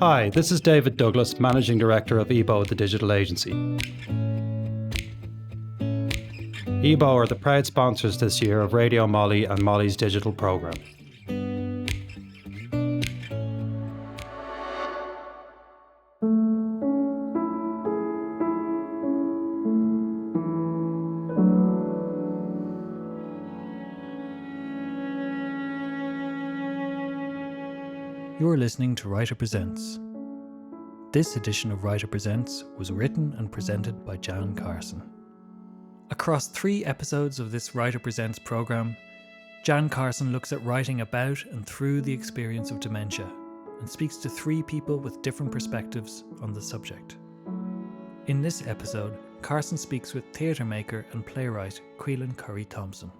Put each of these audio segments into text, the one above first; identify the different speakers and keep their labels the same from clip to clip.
Speaker 1: Hi, this is David Douglas, Managing Director of EBO, the digital agency. EBO are the proud sponsors this year of RadioMoLI and Molly's digital programme.
Speaker 2: You're listening to Writer Presents. This edition of Writer Presents was written and presented by Jan Carson. Across 3 episodes of this Writer Presents programme, Jan Carson looks at writing about and through the experience of dementia and speaks to 3 people with different perspectives on the subject. In this episode, Carson speaks with theatre maker and playwright Caoileann Curry-Thompson.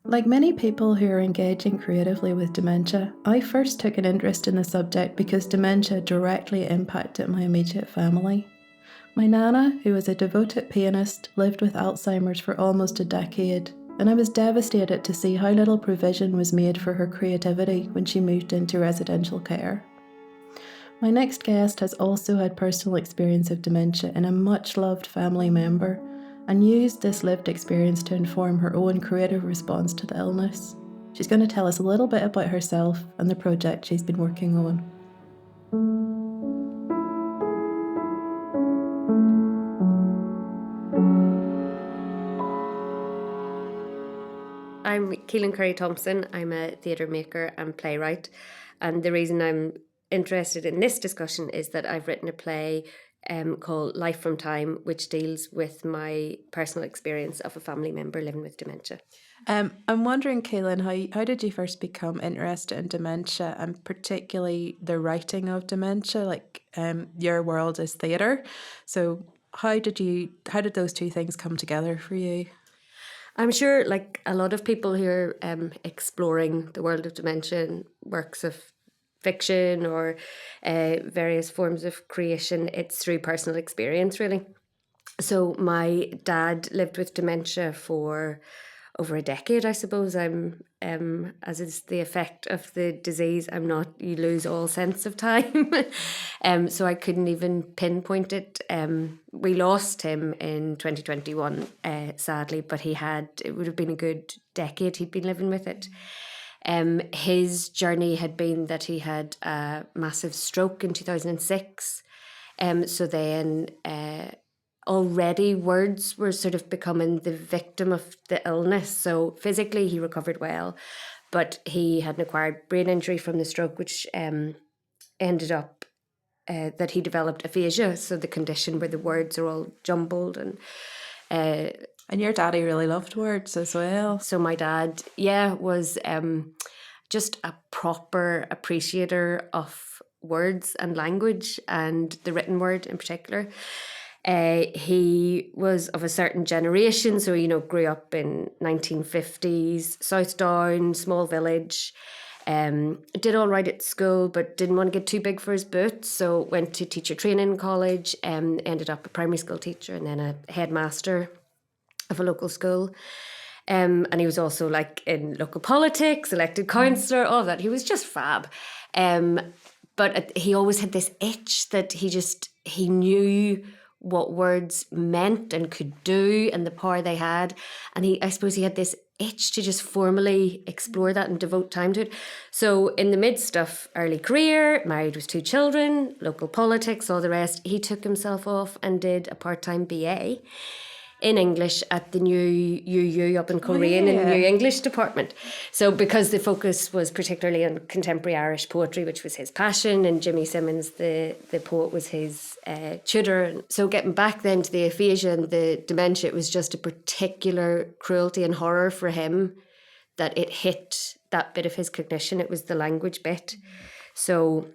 Speaker 3: Like many people who are engaging creatively with dementia, I first took an interest in the subject because dementia directly impacted my immediate family. My nana, who was a devoted pianist, lived with Alzheimer's for almost a decade, and I was devastated to see how little provision was made for her creativity when she moved into residential care. My next guest has also had personal experience of dementia in a much-loved family member, and used this lived experience to inform her own creative response to the illness. She's going to tell us a little bit about herself and the project she's been working on.
Speaker 4: I'm Caoileann Curry-Thompson. I'm a theatre maker and playwright, and the reason I'm interested in this discussion is that I've written a play called Life from Time, which deals with my personal experience of a family member living with dementia.
Speaker 3: I'm wondering, Caoileann, how did you first become interested in dementia, and particularly the writing of dementia? Like your world is theatre, so how did those 2 things come together for you?
Speaker 4: I'm sure, like a lot of people who are exploring the world of dementia and works of fiction or various forms of creation, it's through personal experience, really. So my dad lived with dementia for over a decade, I suppose. I'm as is the effect of the disease, you lose all sense of time. So I couldn't even pinpoint it. We lost him in 2021, sadly, but it would have been a good decade he'd been living with it. His journey had been that he had a massive stroke in 2006. So then already words were sort of becoming the victim of the illness. So physically he recovered well, but he had an acquired brain injury from the stroke, which ended up that he developed aphasia. So the condition where the words are all jumbled
Speaker 3: And your daddy really loved words as well.
Speaker 4: So my dad, was just a proper appreciator of words and language, and the written word in particular. He was of a certain generation, so, grew up in 1950s, South Down, small village. Did all right at school, but didn't want to get too big for his boots, so went to teacher training college, ended up a primary school teacher and then a headmaster of a local school. And he was also in local politics, elected councillor, all of that. He was just fab. But he always had this itch that he knew what words meant and could do and the power they had. And I suppose he had this itch to just formally explore that and devote time to it. So in the midst of early career, married with 2 children, local politics, all the rest, he took himself off and did a part-time BA in English at the new UU up in Coleraine in the New English department. So because the focus was particularly on contemporary Irish poetry, which was his passion, and Jimmy Simmons, the poet, was his tutor. So getting back then to the aphasia and the dementia, it was just a particular cruelty and horror for him that it hit that bit of his cognition. It was the language bit. So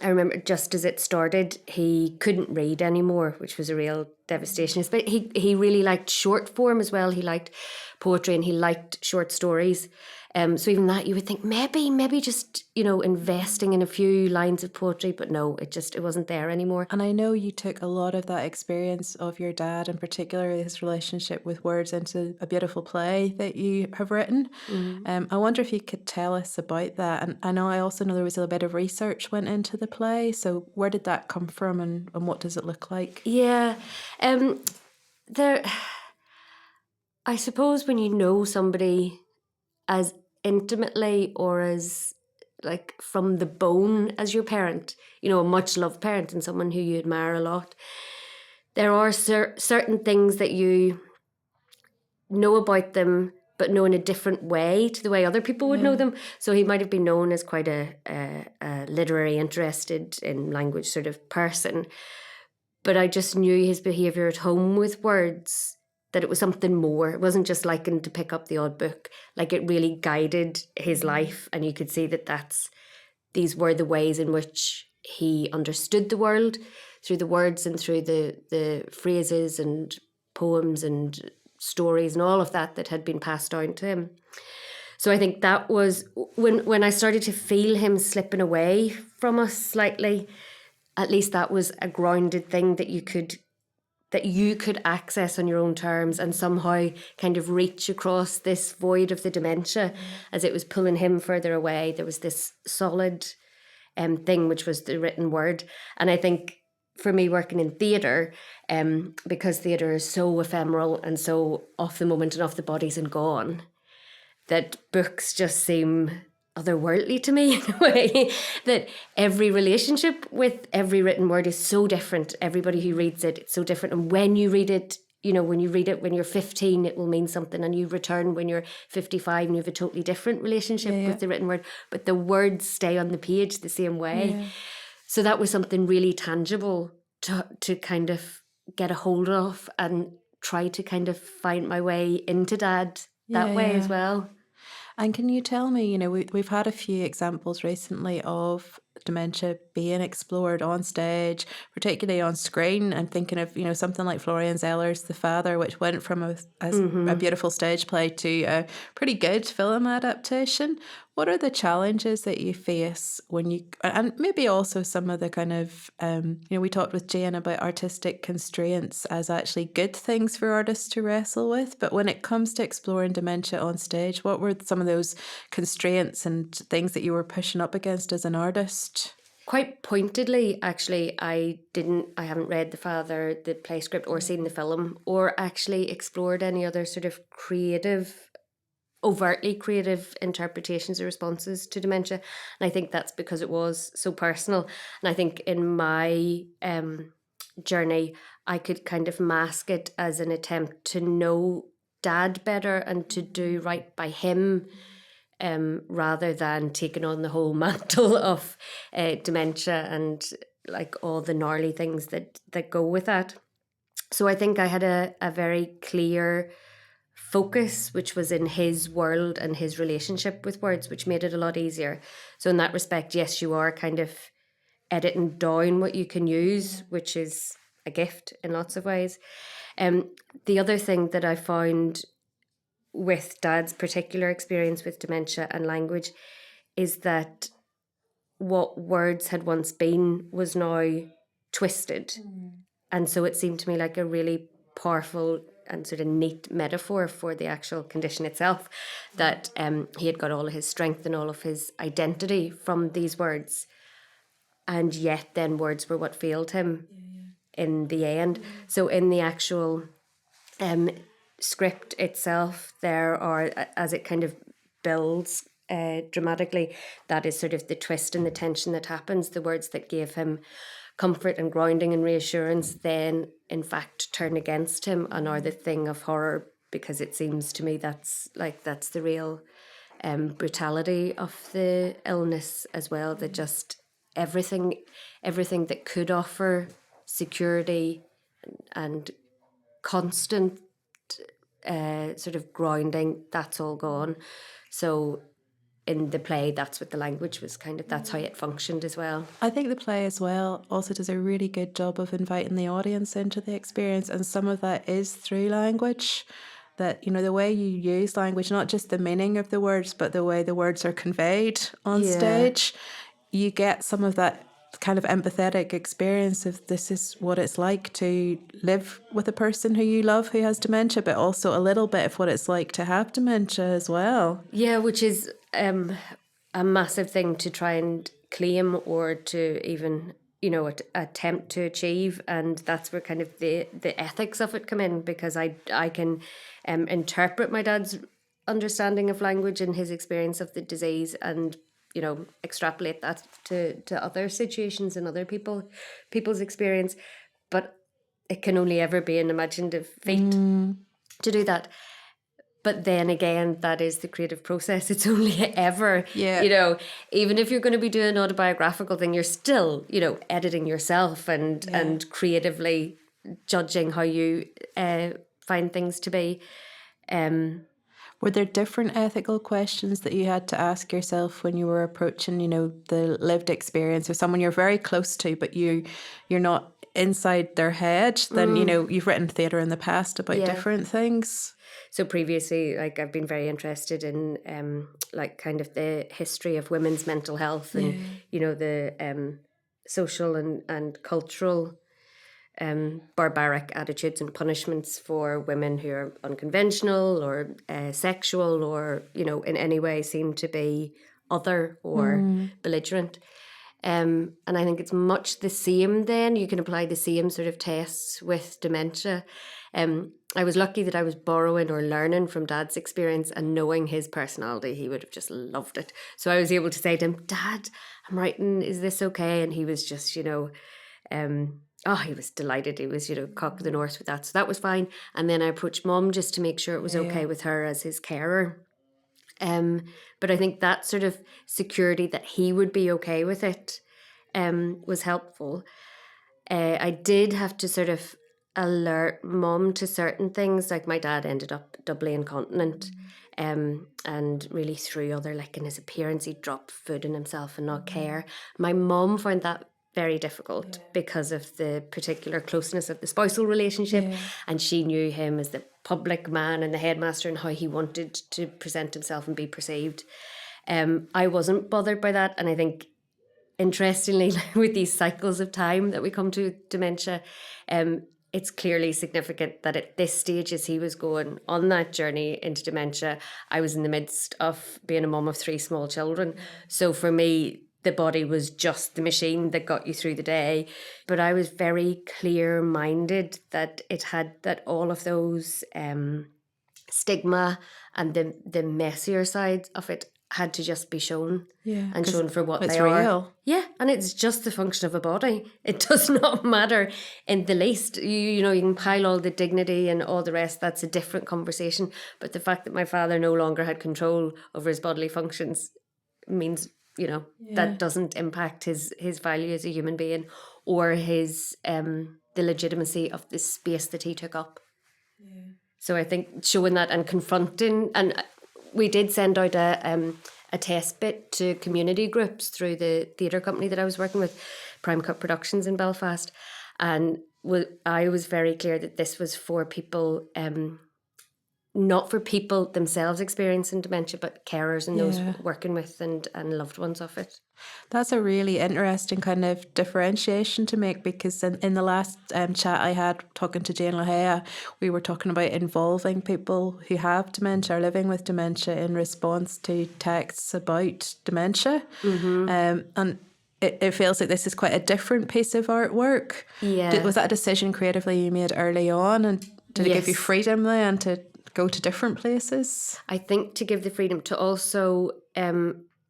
Speaker 4: I remember just as it started, he couldn't read anymore, which was a real devastation. But he really liked short form as well. He liked poetry and he liked short stories. So even that, you would think maybe just, investing in a few lines of poetry, but no, it wasn't there anymore.
Speaker 3: And I know you took a lot of that experience of your dad, and particularly his relationship with words, into a beautiful play that you have written. I wonder if you could tell us about that. And I also know there was a bit of research went into the play. So where did that come from, and what does it look like?
Speaker 4: Yeah. I suppose when you know somebody as intimately or as like from the bone as your parent, a much loved parent and someone who you admire a lot, there are certain things that you know about them but know in a different way to the way other people would know them. So he might have been known as quite a literary, interested in language sort of person, but I just knew his behaviour at home with words, that it was something more. It wasn't just liking to pick up the odd book. Like, it really guided his life, and you could see that these were the ways in which he understood the world, through the words and through the phrases and poems and stories and all of that had been passed down to him. So I think that was when I started to feel him slipping away from us slightly. At least that was a grounded thing that you could access on your own terms and somehow kind of reach across this void of the dementia as it was pulling him further away. There was this solid thing, which was the written word. And I think for me, working in theatre, because theatre is so ephemeral and so off the moment and off the bodies and gone, that books just seem otherworldly to me in a way, that every relationship with every written word is so different. Everybody who reads it, it's so different. And when you read it, when you read it when you're 15, it will mean something, and you return when you're 55 and you have a totally different relationship with the written word, but the words stay on the page the same way. Yeah. So that was something really tangible to kind of get a hold of and try to kind of find my way into Dad that way as well.
Speaker 3: And can you tell me, we've had a few examples recently of dementia being explored on stage, particularly on screen. I'm thinking of, something like Florian Zeller's The Father, which went from a beautiful stage play to a pretty good film adaptation. What are the challenges that you face and maybe also some of the kind of, we talked with Jane about artistic constraints as actually good things for artists to wrestle with, but when it comes to exploring dementia on stage, what were some of those constraints and things that you were pushing up against as an artist?
Speaker 4: Quite pointedly, actually, I haven't read The Father, the play script, or seen the film, or actually explored any other sort of overtly creative interpretations or responses to dementia. And I think that's because it was so personal. And I think in my journey, I could kind of mask it as an attempt to know Dad better and to do right by him, rather than taking on the whole mantle of dementia and like all the gnarly things that go with that. So I think I had a very clear focus, which was in his world and his relationship with words, which made it a lot easier. So in that respect, yes, you are kind of editing down what you can use, which is a gift in lots of ways. The other thing that I found with Dad's particular experience with dementia and language is that what words had once been was now twisted. And so it seemed to me like a really powerful and sort of neat metaphor for the actual condition itself, that he had got all of his strength and all of his identity from these words, and yet then words were what failed him in the end. So in the actual script itself, there are, as it kind of builds dramatically, that is sort of the twist and the tension that happens. The words that gave him comfort and grounding and reassurance then in fact turn against him and are the thing of horror, because it seems to me that's the real brutality of the illness as well, that just everything that could offer security and constant sort of grounding, that's all gone. So in the play, that's what the language was that's how it functioned as well.
Speaker 3: I think the play as well also does a really good job of inviting the audience into the experience, and some of that is through language. that, you know, the way you use language, not just the meaning of the words, but the way the words are conveyed on stage, you get some of that kind of empathetic experience of this is what it's like to live with a person who you love who has dementia, but also a little bit of what it's like to have dementia as well.
Speaker 4: Yeah, which is a massive thing to try and claim or to even, you know, attempt to achieve. And that's where kind of the ethics of it come in, because I can interpret my dad's understanding of language and his experience of the disease and, you know, extrapolate that to other situations and other people's experience. But it can only ever be an imaginative feat to do that. But then again, that is the creative process. It's only ever, you know, even if you're going to be doing an autobiographical thing, you're still, you know, editing yourself and creatively judging how you find things to be.
Speaker 3: Were there different ethical questions that you had to ask yourself when you were approaching, you know, the lived experience of someone you're very close to, but you're not inside their head? Then, you know, you've written theatre in the past about different things.
Speaker 4: So previously, like, I've been very interested in like kind of the history of women's mental health and, you know, the social and cultural barbaric attitudes and punishments for women who are unconventional or sexual or, you know, in any way seem to be other or belligerent. And I think it's much the same then. You can apply the same sort of tests with dementia. I was lucky that I was borrowing or learning from Dad's experience, and knowing his personality, he would have just loved it. So I was able to say to him, Dad, I'm writing, is this okay? And he was just, you know, he was delighted. He was, you know, cock of the north with that. So that was fine. And then I approached Mum just to make sure it was okay with her as his carer. But I think that sort of security that he would be okay with it was helpful. I did have to sort of alert Mum to certain things. Like, my dad ended up doubly incontinent and really through other, like, in his appearance, he'd drop food on himself and not care. My mum found that very difficult because of the particular closeness of the spousal relationship, and she knew him as the public man and the headmaster and how he wanted to present himself and be perceived. I wasn't bothered by that, and I think, interestingly, with these cycles of time that we come to dementia, it's clearly significant that at this stage, as he was going on that journey into dementia, I was in the midst of being a mum of 3 small children. So for me, the body was just the machine that got you through the day. But I was very clear-minded that it had, that all of those stigma and the messier side of it had to just be shown and shown for what they are.
Speaker 3: Real.
Speaker 4: Yeah, and it's just the function of a body. It does not matter in the least. You know, you can pile all the dignity and all the rest. That's a different conversation. But the fact that my father no longer had control over his bodily functions means, you know, that doesn't impact his value as a human being or his the legitimacy of the space that he took up. So I think showing that and confronting, and we did send out a test bit to community groups through the theatre company that I was working with, Prime Cut Productions in Belfast, and I was very clear that this was for people, not for people themselves experiencing dementia, but carers and those working with and loved ones of it.
Speaker 3: That's a really interesting kind of differentiation to make, because in the last chat I had talking to Jane Lahea, we were talking about involving people who have dementia or living with dementia in response to texts about dementia. And it feels like this is quite a different piece of artwork. Was that a decision creatively you made early on, and did it give you freedom then to go to different places?
Speaker 4: I think to give the freedom to also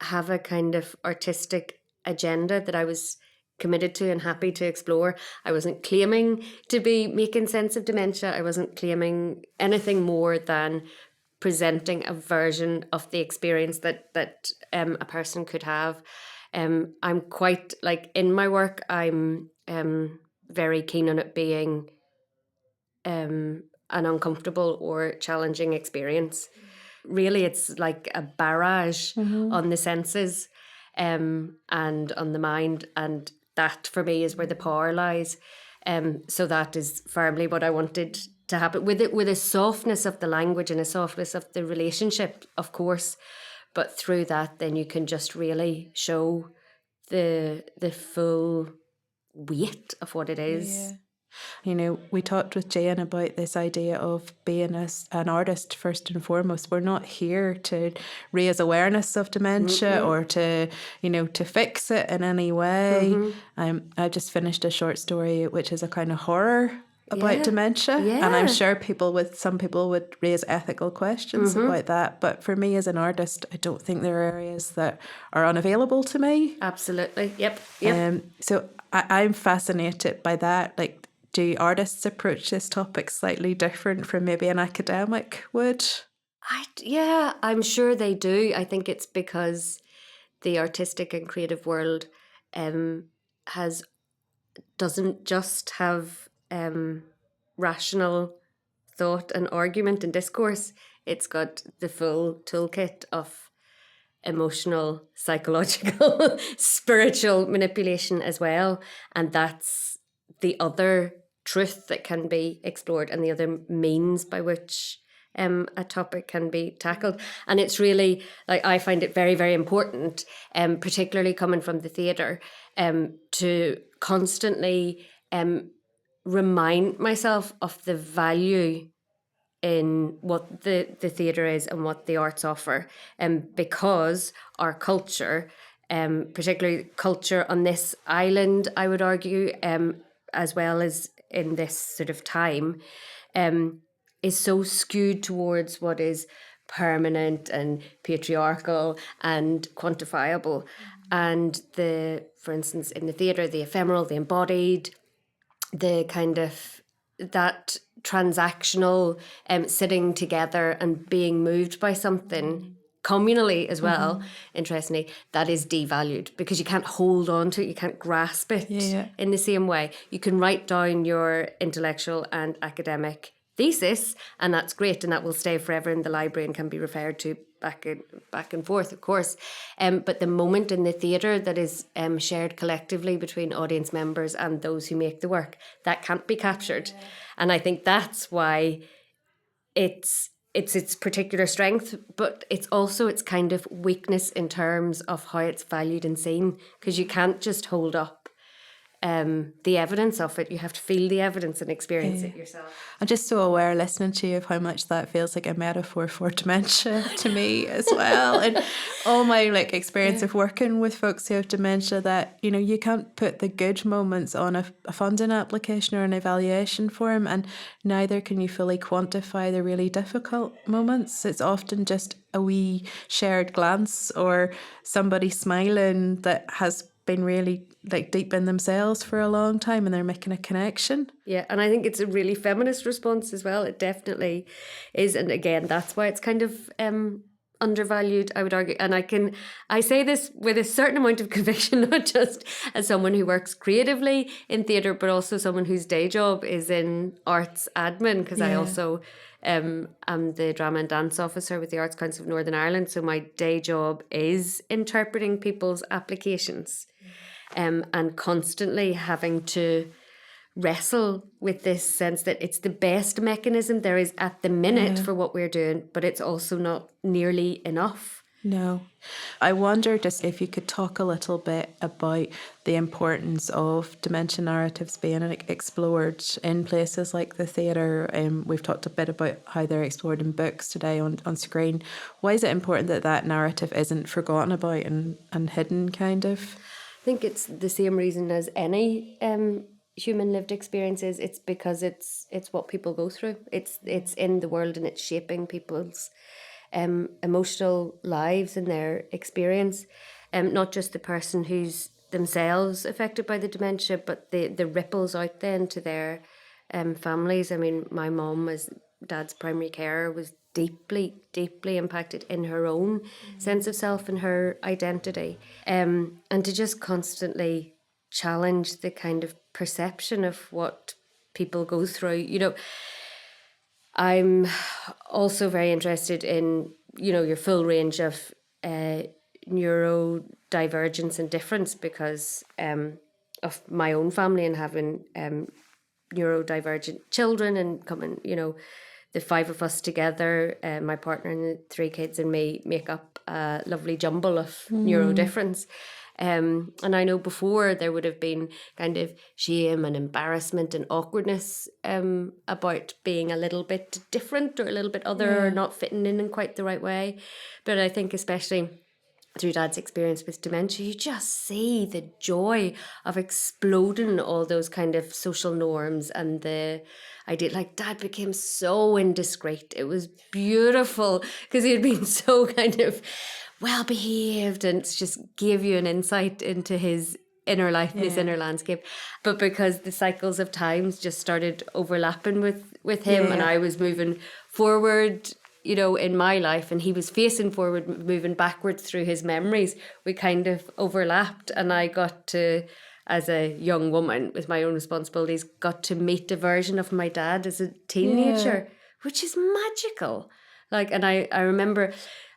Speaker 4: have a kind of artistic agenda that I was committed to and happy to explore. I wasn't claiming to be making sense of dementia. I wasn't claiming anything more than presenting a version of the experience that a person could have. I'm quite, like, in my work, I'm very keen on it being an uncomfortable or challenging experience. Really, it's like a barrage on the senses and on the mind, and that for me is where the power lies. So that is firmly what I wanted to happen with a softness of the language and a softness of the relationship, of course, but through that then you can just really show the full weight of what it is.
Speaker 3: Yeah. You know, we talked with Jan about this idea of being an artist first and foremost. We're not here to raise awareness of dementia or to, you know, to fix it in any way. I just finished a short story which is a kind of horror about dementia, and I'm sure some people would raise ethical questions about that, but for me as an artist, I don't think there are areas that are unavailable to me.
Speaker 4: Absolutely. Yep.
Speaker 3: So I'm fascinated by that. Like, do artists approach this topic slightly different from maybe an academic would?
Speaker 4: I'm sure they do. I think it's because the artistic and creative world doesn't just have rational thought and argument and discourse. It's got the full toolkit of emotional, psychological, spiritual manipulation as well. And that's the other truth that can be explored and the other means by which a topic can be tackled. And it's really, like, I find it very, very important, particularly coming from the theatre, to constantly remind myself of the value in what the theatre is and what the arts offer, because our culture, particularly culture on this island, I would argue, as well as in this sort of time, is so skewed towards what is permanent and patriarchal and quantifiable. And for instance, in the theatre, the ephemeral, the embodied, the kind of that transactional sitting together and being moved by something communally as well, interestingly, that is devalued because you can't hold on to it, you can't grasp it in the same way. You can write down your intellectual and academic thesis, and that's great, and that will stay forever in the library and can be referred to back and forth, of course. But the moment in the theatre that is shared collectively between audience members and those who make the work, that can't be captured. And I think that's why it's its particular strength, but it's also its kind of weakness in terms of how it's valued and seen, because you can't just hold up the evidence of it. You have to feel the evidence and experience it yourself.
Speaker 3: I'm just so aware listening to you of how much that feels like a metaphor for dementia to me as well. And all my experience of working with folks who have dementia, that, you know, you can't put the good moments on a funding application or an evaluation form, and neither can you fully quantify the really difficult moments. It's often just a wee shared glance or somebody smiling that has been really deep in themselves for a long time and they're making a connection.
Speaker 4: Yeah, and I think it's a really feminist response as well. It definitely is. And again, that's why it's kind of undervalued, I would argue. And I say this with a certain amount of conviction, not just as someone who works creatively in theatre, but also someone whose day job is in arts admin, because I also am the drama and dance officer with the Arts Council of Northern Ireland. So my day job is interpreting people's applications. And constantly having to wrestle with this sense that it's the best mechanism there is at the minute for what we're doing, but it's also not nearly enough.
Speaker 3: No. I wonder just if you could talk a little bit about the importance of dementia narratives being explored in places like the theatre. We've talked a bit about how they're explored in books today on screen. Why is it important that narrative isn't forgotten about and hidden, kind of?
Speaker 4: I think it's the same reason as any human lived experiences. It's because it's what people go through. It's in the world and it's shaping people's emotional lives and their experience. Not just the person who's themselves affected by the dementia, but the ripples out then to their families. I mean, my mom, as Dad's primary carer, was deeply, deeply impacted in her own sense of self and her identity. And to just constantly challenge the kind of perception of what people go through. You know, I'm also very interested in, you know, your full range of neurodivergence and difference because of my own family and having neurodivergent children and coming, the 5 of us together, my partner and the 3 kids and me, make up a lovely jumble of neurodifference. And I know before there would have been kind of shame and embarrassment and awkwardness about being a little bit different or a little bit other or not fitting in quite the right way. But I think especially through Dad's experience with dementia, you just see the joy of exploding all those kind of social norms and the idea, like Dad became so indiscreet. It was beautiful because he had been so kind of well behaved, and it just gave you an insight into his inner life, his inner landscape. But because the cycles of times just started overlapping with him, and I was moving forward, in my life, and he was facing forward, moving backwards through his memories, we kind of overlapped, and I got to, as a young woman with my own responsibilities, got to meet a version of my dad as a teenager, which is magical. And I remember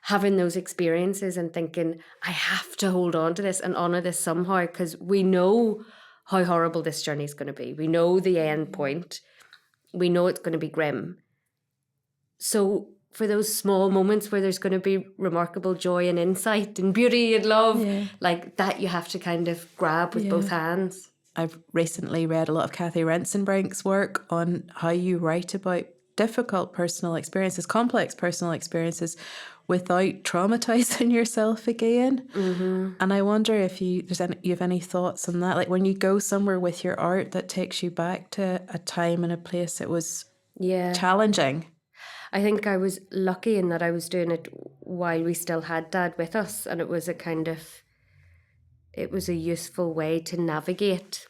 Speaker 4: having those experiences and thinking, I have to hold on to this and honour this somehow, because we know how horrible this journey is going to be. We know the end point. We know it's going to be grim. So for those small moments where there's going to be remarkable joy and insight and beauty and love, like that you have to kind of grab with both hands.
Speaker 5: I've recently read a lot of Kathy Rensenbrink's work on how you write about difficult personal experiences, complex personal experiences, without traumatizing yourself again. And I wonder if you have any thoughts on that, like when you go somewhere with your art that takes you back to a time and a place that was challenging.
Speaker 4: I think I was lucky in that I was doing it while we still had Dad with us, and it was a useful way to navigate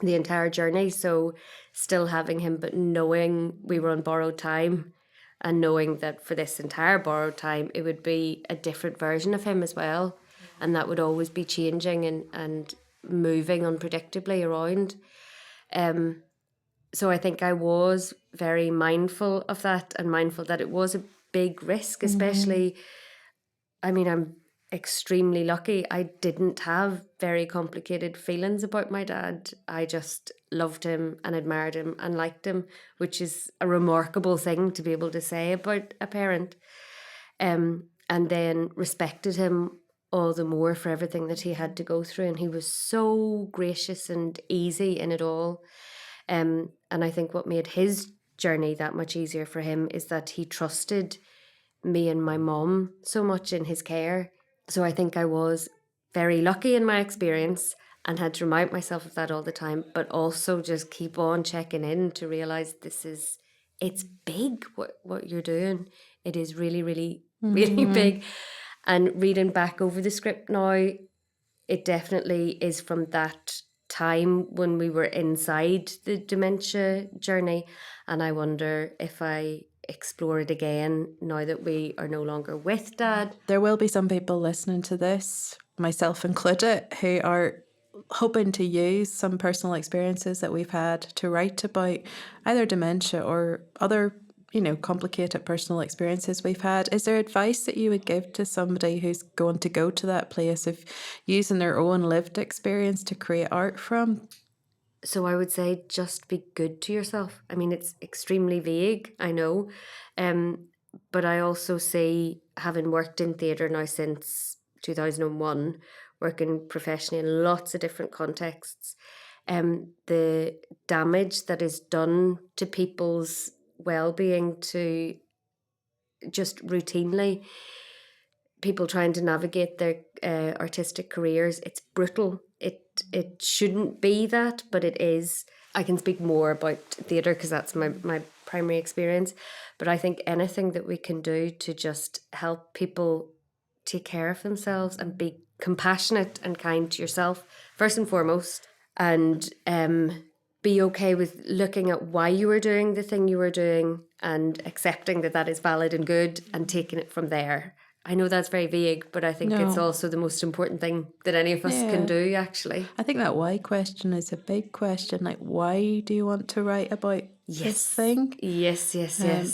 Speaker 4: the entire journey. So still having him, but knowing we were on borrowed time, and knowing that for this entire borrowed time, it would be a different version of him as well. And that would always be changing and moving unpredictably around. So I think I was very mindful of that, and mindful that it was a big risk, especially, I'm extremely lucky. I didn't have very complicated feelings about my dad. I just loved him and admired him and liked him, which is a remarkable thing to be able to say about a parent. And then respected him all the more for everything that he had to go through. And he was so gracious and easy in it all. And I think what made his journey that much easier for him is that he trusted me and my mum so much in his care. So I think I was very lucky in my experience and had to remind myself of that all the time, but also just keep on checking in to realise it's big what you're doing. It is really, really, really big. And reading back over the script now, it definitely is from that time when we were inside the dementia journey, and I wonder if I explore it again now that we are no longer with Dad.
Speaker 5: There will be some people listening to this, myself included, who are hoping to use some personal experiences that we've had to write about either dementia or other complicated personal experiences we've had. Is there advice that you would give to somebody who's going to go to that place of using their own lived experience to create art from?
Speaker 4: So I would say just be good to yourself. It's extremely vague, I know. But I also say, having worked in theatre now since 2001, working professionally in lots of different contexts, the damage that is done to people's well-being, to just routinely people trying to navigate their artistic careers, it's brutal. It shouldn't be that, but it is. I can speak more about theatre because that's my primary experience, but I think anything that we can do to just help people take care of themselves and be compassionate and kind to yourself first and foremost, and be okay with looking at why you were doing the thing you were doing and accepting that is valid and good and taking it from there. I know that's very vague, but I think it's also the most important thing that any of us can do, actually.
Speaker 5: I think that why question is a big question. Like, why do you want to write about this thing?
Speaker 4: Yes.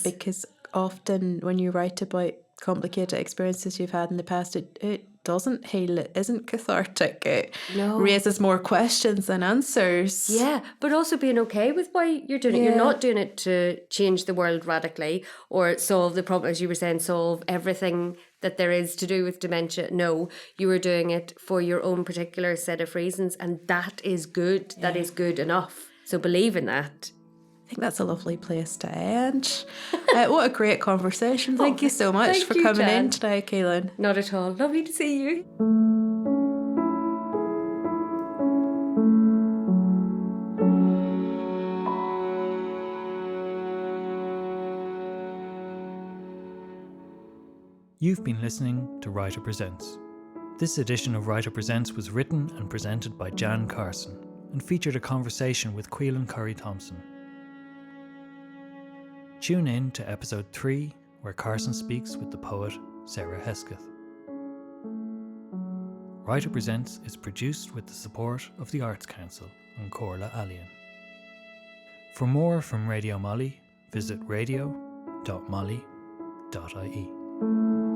Speaker 4: Because
Speaker 5: often when you write about complicated experiences you've had in the past, it doesn't heal, it isn't cathartic, it
Speaker 4: No.
Speaker 5: raises more questions than answers.
Speaker 4: Yeah, but also being okay with why you're doing it. You're not doing it to change the world radically or solve the problem, as you were saying, solve everything that there is to do with dementia. No, you were doing it for your own particular set of reasons, and that is good. That is good enough. So believe in that.
Speaker 5: I think that's a lovely place to end. What a great conversation. Thank you so much for coming in today, Caoileann.
Speaker 4: Not at all. Lovely to see you.
Speaker 2: You've been listening to Writer Presents. This edition of Writer Presents was written and presented by Jan Carson and featured a conversation with Caoileann Curry-Thompson. Tune in to episode 3, where Carson speaks with the poet Sarah Hesketh. Writer Presents is produced with the support of the Arts Council and Caoileann. For more from RadioMoLI, visit radio.moli.ie.